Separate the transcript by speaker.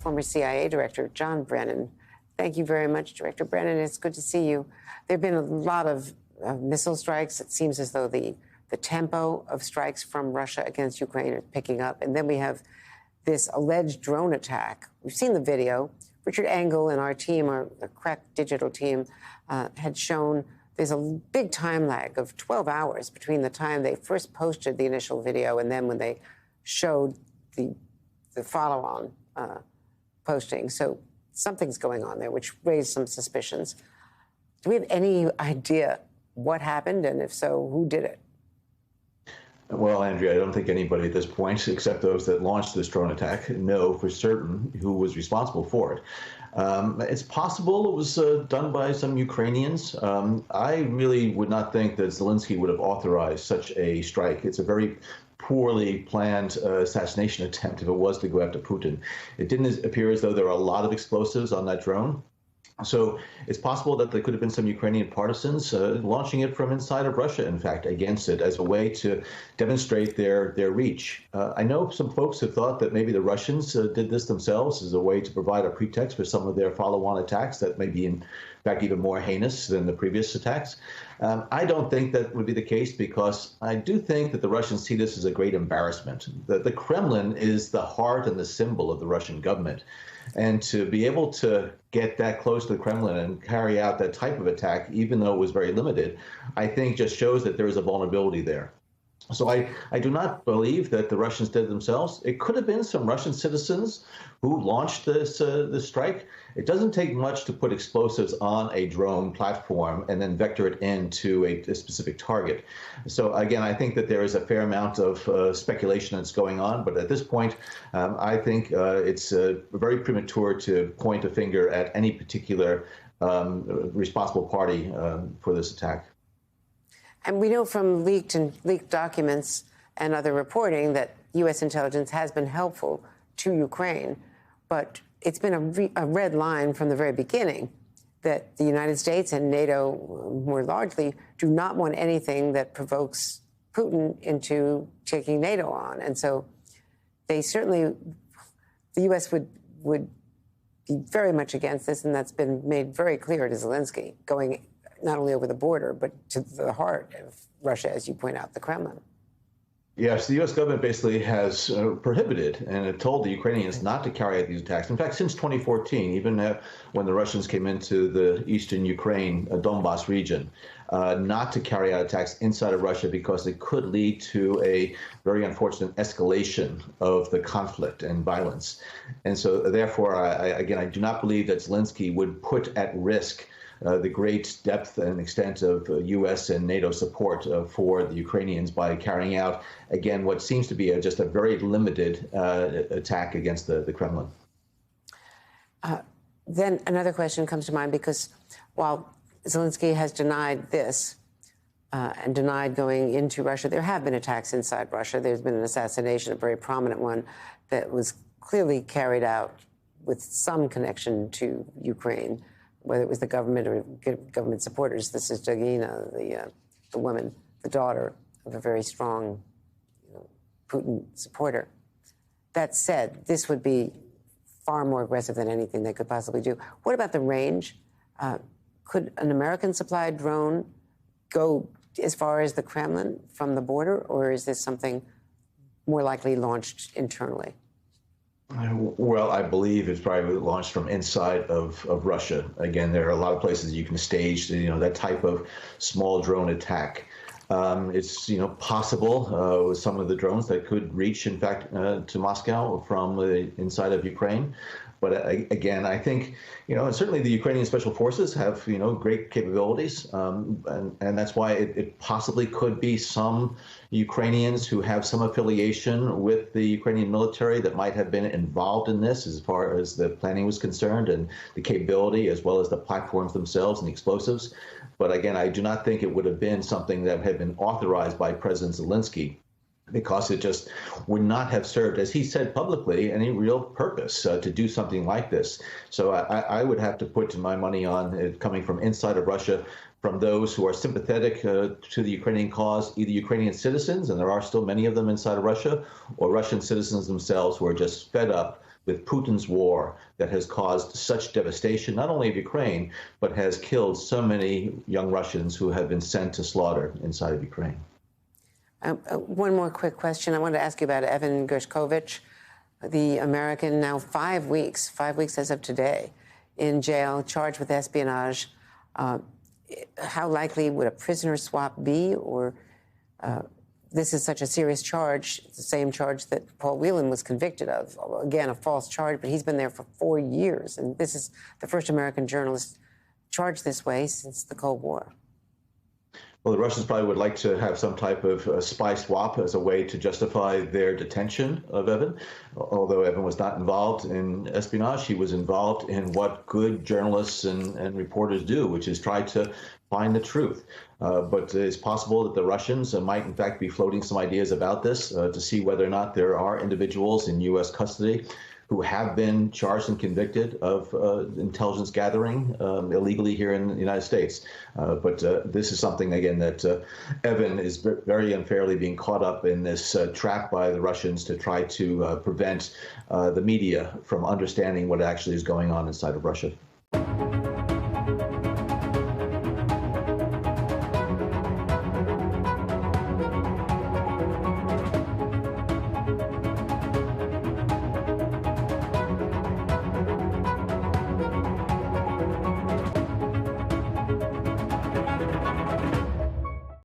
Speaker 1: former CIA Director John Brennan. Thank you very much, Director Brennan. It's good to see you. There have been a lot of missile strikes. It seems as though the tempo of strikes from Russia against Ukraine is picking up. And then we have this alleged drone attack. We've seen the video. Richard Engel and our team, the crack digital team, had shown there's a big time lag of 12 hours between the time they first posted the initial video and then when they showed the follow-on posting. So something's going on there, which raised some suspicions. Do we have any idea what happened, and if so, who did it?
Speaker 2: Well, Andrea, I don't think anybody at this point, except those that launched this drone attack, know for certain who was responsible for it. It's possible it was done by some Ukrainians. I really would not think that Zelensky would have authorized such a strike. It's a very poorly planned assassination attempt if it was to go after Putin. It didn't appear as though there were a lot of explosives on that drone. So it's possible that there could have been some Ukrainian partisans launching it from inside of Russia, in fact, against it as a way to demonstrate their reach. I know some folks have thought that maybe the Russians did this themselves as a way to provide a pretext for some of their follow-on attacks that may be, in fact, even more heinous than the previous attacks. I don't think that would be the case because I do think that the Russians see this as a great embarrassment. The Kremlin is the heart and the symbol of the Russian government. And to be able to get that close to the Kremlin and carry out that type of attack, even though it was very limited, I think just shows that there is a vulnerability there. So I do not believe that the Russians did it themselves. It could have been some Russian citizens who launched this strike. It doesn't take much to put explosives on a drone platform and then vector it into a specific target. So again, I think that there is a fair amount of speculation that's going on. But at this point, I think it's very premature to point a finger at any particular responsible party for this attack.
Speaker 1: And we know from leaked documents and other reporting that U.S. intelligence has been helpful to Ukraine, but it's been a red line from the very beginning that the United States and NATO more largely do not want anything that provokes Putin into taking NATO on. And so they certainly, the U.S. would be very much against this, and that's been made very clear to Zelensky, going not only over the border, but to the heart of Russia, as you point out, the Kremlin.
Speaker 2: Yes, the U.S. government basically has prohibited and it told the Ukrainians not to carry out these attacks. In fact, since 2014, even when the Russians came into the eastern Ukraine, Donbas region, not to carry out attacks inside of Russia because it could lead to a very unfortunate escalation of the conflict and violence. And so, therefore, I do not believe that Zelensky would put at risk the great depth and extent of U.S. and NATO support for the Ukrainians by carrying out, again, what seems to be just a very limited attack against the Kremlin.
Speaker 1: Then another question comes to mind, because while Zelensky has denied this and denied going into Russia, there have been attacks inside Russia. There's been an assassination, a very prominent one, that was clearly carried out with some connection to Ukraine, whether it was the government or government supporters. This is Dugina, the woman, the daughter of a very strong Putin supporter. That said, this would be far more aggressive than anything they could possibly do. What about the range? Could an American-supplied drone go as far as the Kremlin from the border, or is this something more likely launched internally?
Speaker 2: Well, I believe it's probably launched from inside of Russia. Again, there are a lot of places you can stage, that type of small drone attack. It's, possible with some of the drones that could reach, in fact, to Moscow from the inside of Ukraine. But again, I think, certainly the Ukrainian special forces have, great capabilities. And that's why it possibly could be some Ukrainians who have some affiliation with the Ukrainian military that might have been involved in this as far as the planning was concerned and the capability as well as the platforms themselves and the explosives. But again, I do not think it would have been something that had been authorized by President Zelensky, because it just would not have served, as he said publicly, any real purpose to do something like this. So I would have to put my money on it coming from inside of Russia, from those who are sympathetic to the Ukrainian cause, either Ukrainian citizens, and there are still many of them inside of Russia, or Russian citizens themselves who are just fed up with Putin's war that has caused such devastation, not only of Ukraine, but has killed so many young Russians who have been sent to slaughter inside of Ukraine.
Speaker 1: One more quick question. I wanted to ask you about Evan Gershkovich, the American, now 5 weeks as of today, in jail, charged with espionage. How likely would a prisoner swap be? Or this is such a serious charge, the same charge that Paul Whelan was convicted of. Again, a false charge, but he's been there for 4 years. And this is the first American journalist charged this way since the Cold War.
Speaker 2: Well, the Russians probably would like to have some type of spy swap as a way to justify their detention of Evan. Although Evan was not involved in espionage, he was involved in what good journalists and reporters do, which is try to find the truth. But it's possible that the Russians might, in fact, be floating some ideas about this to see whether or not there are individuals in U.S. custody who have been charged and convicted of intelligence gathering illegally here in the United States. But this is something, again, that Evan is very unfairly being caught up in this trap by the Russians to try to prevent the media from understanding what actually is going on inside of Russia.